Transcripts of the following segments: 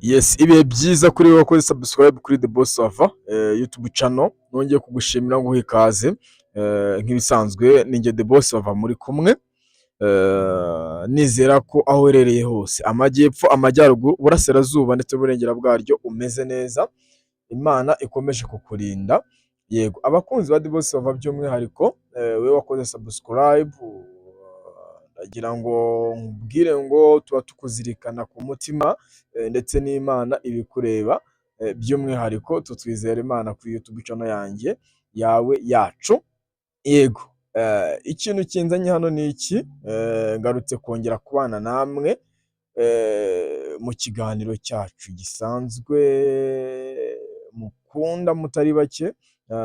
Yes, ibihe byiza kuri wowe wakoze subscribe kuri The Boss Sava YouTube channel. Nongeye kugushimira nguha ikaze. Nk'ibisanzwe ninjye The Boss Sava muri kumwe. Nizera ko aho uherereye hose, amajyepfo, amajyaruguru, uburasirazuba ndetse n'uburengera bwaryo umeze neza. Imana ikomeje kukurinda. Yego, abakunzi ba The Boss Sava by'umwihariko, wewe wakoze subscribe, ndagira ngo nkubwire ngo tuba tukuzirikana ku mutima, ndetse n'Imana ibikureba, by'umwihariko tutwizera Imana kuri YouTube channel yanjye, yawe, yacu. Yego, ikintu kinzanye hano ni iki? Ngarutse kongera kubana namwe mu kiganiro cyacu gisanzwe mukunda mutari bake.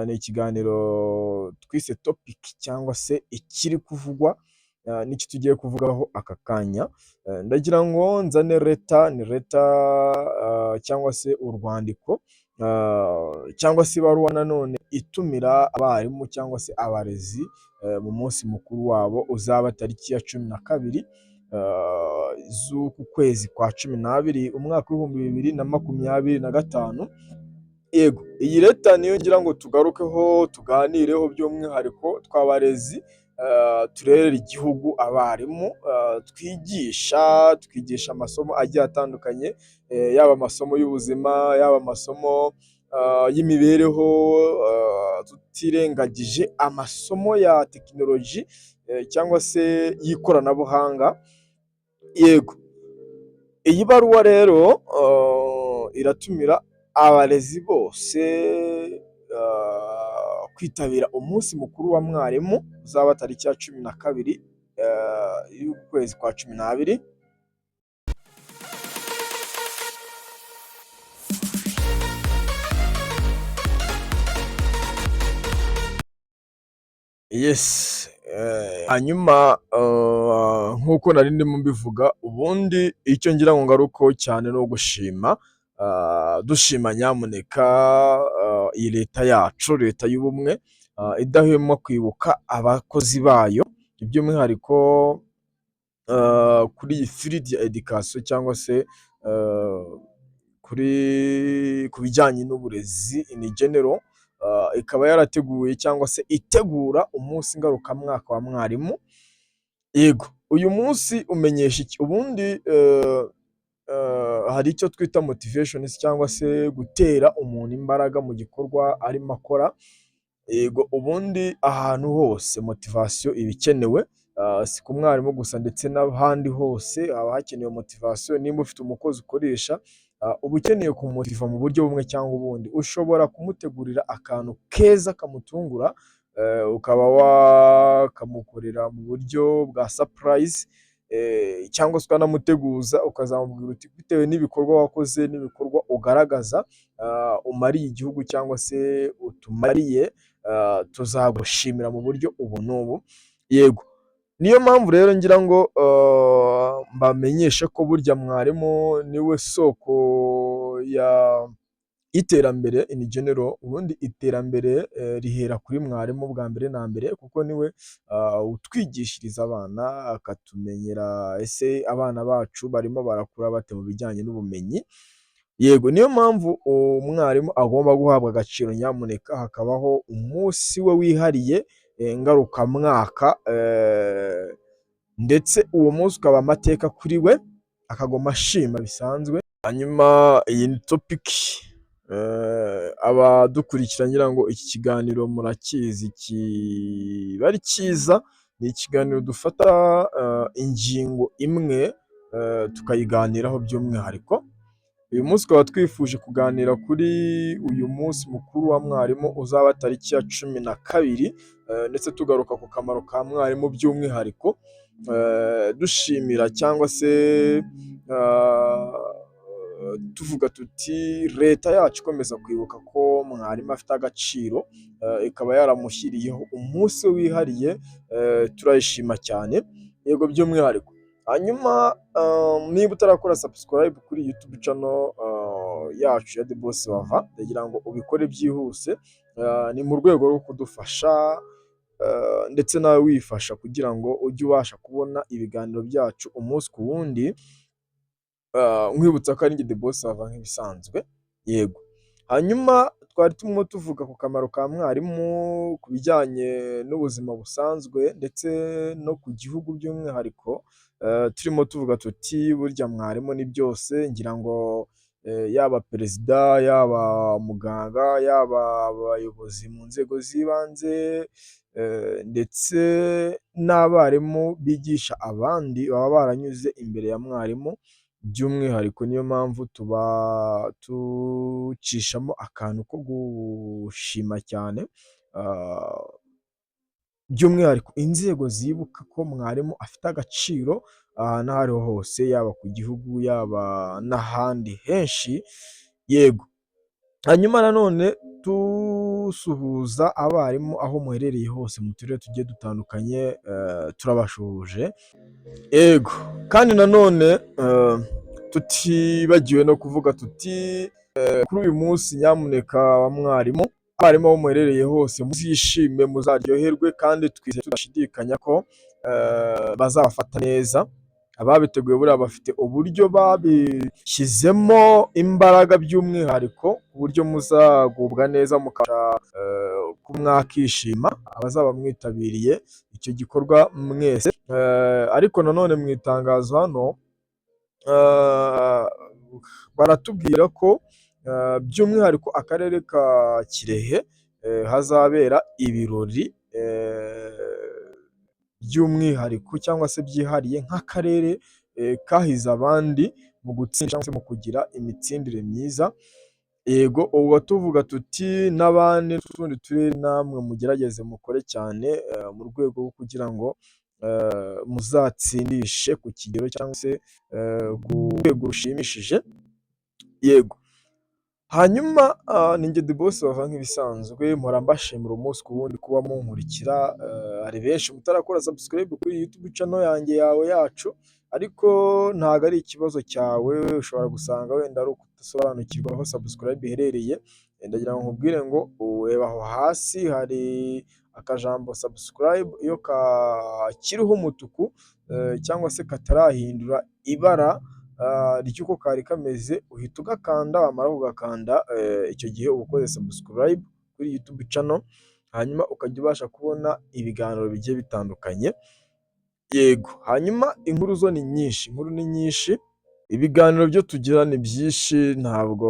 Ni ikiganiro twise topic cyangwa se ikiri kuvugwa, n'iki tugiye kuvugaho aka kanya. Ndagira ngo nzane leta cyangwa se urwandiko, cyangwa se ibaruwa nanone itumira abarimu cyangwa se abarezi mu munsi mukuru wabo uzaba tariki ya 12 z'uku kwezi kwa 12 umwaka w'2025. Yego, iyi leta niyo ngira ngo tugarukeho tuganireho by'umwihariko tw'abarezi, turerera igihugu, abarimu, twigisha amasomo agiye atandukanye, yaba amasomo y'ubuzima, yaba amasomo y'imibereho, tutirengagije amasomo ya tekinoloji cyangwa se y'ikoranabuhanga. Yego, iyi baruwa rero iratumira abarezi bose kwitabira umunsi mukuru wa mwarimu uzaba tariki ya 12 y'ukwezi kwa 12. Yes, hanyuma nk'uko nari ndimo mbivuga, ubundi icyo ngira ngo ngaruko cyane no gushima, dushima nyamuneka iyi leta yacu, leta y'ubumwe, idahwema kwibuka abakozi bayo, by'umwihariko kuri iyi field ya education cyangwa se ku bijyanye n'uburezi in general. Ikaba yarateguye cyangwa se itegura umunsi ngarukamwaka wa mwarimu. Yego, uyu munsi umenyesha iki? Ubundi hari icyo twita motivation cyangwa se gutera umuntu imbaraga mu gikorwa arimo akora. Yego, ubundi ahantu hose motivation iba ikenewe, si ku mwarimu gusa ndetse n'ahandi hose haba hakenewe motivation. Nimba ufite umukozi ukoresha, uba ukeneye kumumotiva mu buryo bumwe cyangwa ubundi. Ushobora kumutegurira akantu keza kamutungura, ukaba wakamukorera mu buryo bwa surprise, cyangwa se ukanamuteguza ukazamubwira uti bitewe n'ibikorwa wakoze n'ibikorwa ugaragaza, umariye igihugu cyangwa se utumariye, tuzagushimira mu buryo ubu n'ubu. Yego, niyo mpamvu rero ngira ngo mbamenyeshe ko burya mwarimu niwe soko y'iterambere in general. Ubundi iterambere rihera kuri mwarimu bwa mbere na mbere, kuko niwe utwigishiriza abana, akatumenyera ese abana bacu barimo barakura bate mu bijyanye n'ubumenyi. Yego, niyo mpamvu umwarimu agomba guhabwa agaciro nyamuneka, hakabaho umunsi we wihariye ngarukamwaka, ndetse uwo munsi ukaba amateka kuri we, akagoma ashima bisanzwe. Hanyuma iyi ni topic, abadukurikira ngira ngo iki kiganiro murakizi kiba ari cyiza. Ni ikiganiro dufata ingingo imwe tukayiganiraho by'umwihariko. Uyu munsi tukaba twifuje kuganira kuri uyu munsi mukuru wa mwarimu uzaba tariki ya 12, ndetse tugaruka ku kamaro ka mwarimu by'umwihariko, dushimira cyangwa se tuvuga tuti leta yacu ikomeza kwibuka ko mwarimu afite agaciro, ikaba yaramushyiriyeho umunsi we wihariye, turayishima cyane. Yego, by'umwihariko. Hanyuma niba utarakora subscribe kuri YouTube channel yacu ya The Boss Sava, ndagira ngo ubikore byihuse. Ni mu rwego rwo kudufasha, ndetse nawe wifasha kugira ngo ujye ubasha kubona ibiganiro byacu umunsi ku wundi. nkwibutsa ko ari njye The Boss Sava nk'ibisanzwe, yego. Hanyuma twari turimo tuvuga ku kamaro ka mwarimu, ku bijyanye n'ubuzima busanzwe ndetse no ku gihugu by'umwihariko, turimo tuvuga tuti burya mwarimu ni byose, ngira ngo yaba perezida, yaba muganga, yaba abayobozi mu nzego z'ibanze, ndetse n'abarimu bigisha abandi baba baranyuze imbere ya mwarimu, by'umwihariko niyo mpamvu tuba ducishamo akantu ko gushima cyane, by'umwihariko inzego zibuka ko mwarimu afite agaciro ahantu aho ariho hose, yaba ku gihugu, yaba n'ahandi henshi, yego. Hanyuma nanone dusuhuza abarimu aho muherereye hose mu turere tugiye dutandukanye, turabashuhuje, yego. Kandi nanone tutibagiwe no kuvuga tuti kuri uyu munsi nyamuneka wa mwarimu, abarimu aho muherereye hose muzishime, muzaryoherwe, kandi twizeye tudashidikanya ko bazabafata neza. Ababiteguye buriya bafite uburyo babishyizemo imbaraga by'umwihariko, ku buryo muzagubwa neza mukabasha ko mwakishima, abazaba mwitabiriye icyo gikorwa mwese. Ariko nanone mu itangazo hano baratubwira ko by'umwihariko akarere ka Kirehe hazabera ibirori by'umwihariko cyangwa se byihariye nk'akarere kahize abandi mu gutsinda cyangwa se mu kugira imitsindire myiza, yego. Ubwo tuvuga tuti n'abandi n'utundi turere namwe mugerageze mukore cyane mu rwego rwo kugira ngo muzatsindishe ku kigero cyangwa se ku rwego rushimishije, yego. Hanyuma ni njye The Boss Sava nk'ibisanzwe, mpora mbashimira umunsi ku wundi kuba munkurikira, hari benshi mutarakora subscribe kuri YouTube channel yanjye yacu, ariko ntago ari ikibazo cyawe, ushobora gusanga wenda ari ukudasobanukirwa aho subscribe iherereye. Ndagira ngo nkubwire ngo ureba aho hasi hari akajambo subscribe, iyo kiriho umutuku cyangwa se katarahindura ibara ry'uko kari kameze, uhita ugakanda, wamara kugakanda icyo gihe uba ukoze subscribe kuri YouTube channel, hanyuma ukajya ubasha kubona ibiganiro bigiye bitandukanye, yego. Hanyuma inkuru zo ni nyinshi, inkuru ni nyinshi, ibiganiro byo tugira ni byinshi, ntabwo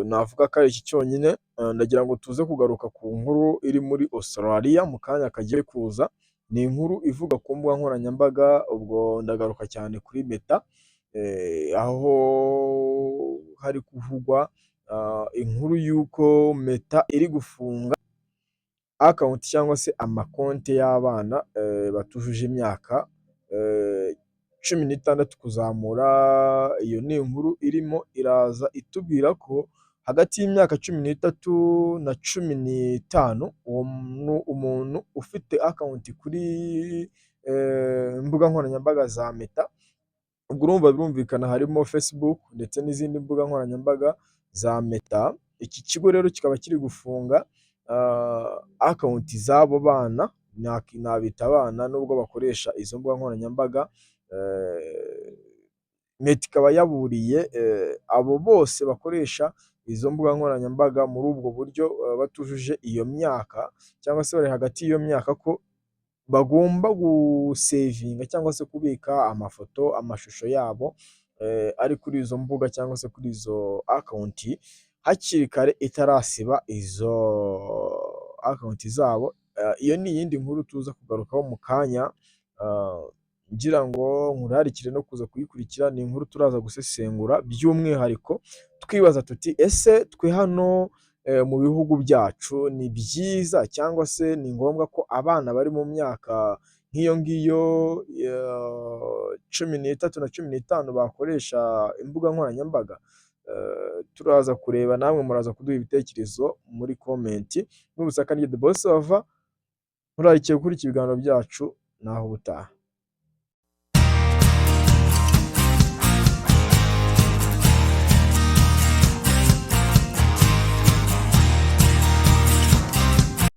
navuga ko ari iki cyonyine. Ndagira ngo tuze kugaruka ku nkuru iri muri Australia mu kanya kagiye kuza, ni inkuru ivuga ku mbuga nkoranyambaga, ubwo ndagaruka cyane kuri Meta, aho hari kuvugwa inkuru y'uko Meta iri gufunga account cyangwa se amakonti y'abana batujuje imyaka 16 kuzamura. Iyo ni inkuru irimo iraza itubwira ko hagati y'imyaka 13 na 15 umuntu ufite account kuri imbuga nkoranyambaga za Meta, ubwo urumva birumvikana harimo Facebook ndetse n'izindi mbuga nkoranyambaga za Meta. Iki kigo rero kikaba kiri gufunga account z'abo bana, nabita abana nubwo bakoresha izo mbuga nkoranyambaga. Meta ikaba yaburiye abo bose bakoresha izo mbuga nkoranyambaga muri ubwo buryo, batujuje iyo myaka cyangwa se bari hagati y'iyo myaka, ko bagomba gusevinga cyangwa se kubika amafoto, amashusho yabo ari kuri izo mbuga cyangwa se kuri izo account hakiri kare, itarasiba izo account zabo. Iyo ni iyindi nkuru tuza kugarukaho mu kanya, ngira ngo nkurarikire no kuza kuyikurikira. Ni inkuru turaza gusesengura by'umwihariko twibaza tuti ese twe hano mu bihugu byacu ni byiza cyangwa se ni ngombwa ko abana bari mu myaka nk'iyo ngiyo 13 na 15 bakoresha imbuga nkoranyambaga? Turaza kureba, namwe muraza kuduha ibitekerezo muri comment. N'ubusaka ni The Boss Sava, murarikiye gukora ibiganiro byacu, naho ubutaha.